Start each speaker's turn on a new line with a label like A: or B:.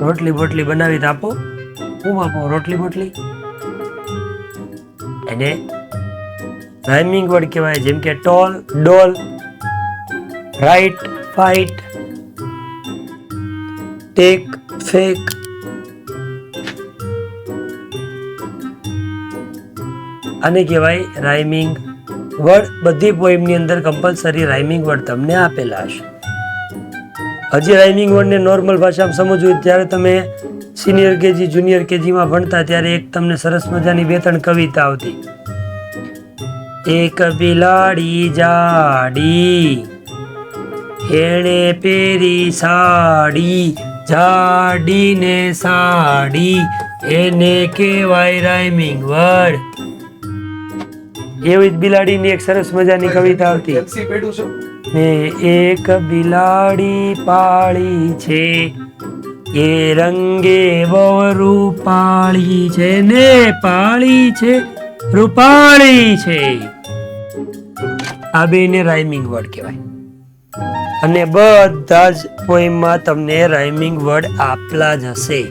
A: રોટલી બોટલી બનાવી તો આપો. હું આપો રોટલી બોટલી? એને રાઇમિંગ વર્ડ કહેવાય. જેમ કે ટોલ, ડોલ, રાઇટ, ફાઇટ, ટેક, ફેક. આને કહેવાય રાઇમિંગ વર્ડ. બધી પોએમની અંદર કમ્પલસરી રાઇમિંગ વર્ડ તમને આપેલા હશે. હજી રાઇમિંગ વર્ડને નોર્મલ ભાષામાં સમજવું ત્યારે તમે સિનિયર કેજી જુનિયર કેજીમાં ભણતા ત્યારે એક તમને સરસ મજાની 2-3 કવિતા આવતી. એક બિલાડી જાડી, એણે પહેરી સાડી, જાડી ને સાડી, એને કહેવાય રાઇમિંગ વર્ડ. એવી જ બિલાડીની એક સરસ મજાની કવિતા આવતી. ને એક બિલાડી પાળી છે, એ રંગે બહુ રૂપાળી છે, ને પાળી છે રૂપાળી છે. આ બેને રાઇમિંગ વર્ડ કહેવાય. અને બધા જ પોઈમમાં તમને રાઇમિંગ વર્ડ આપેલા જ હશે.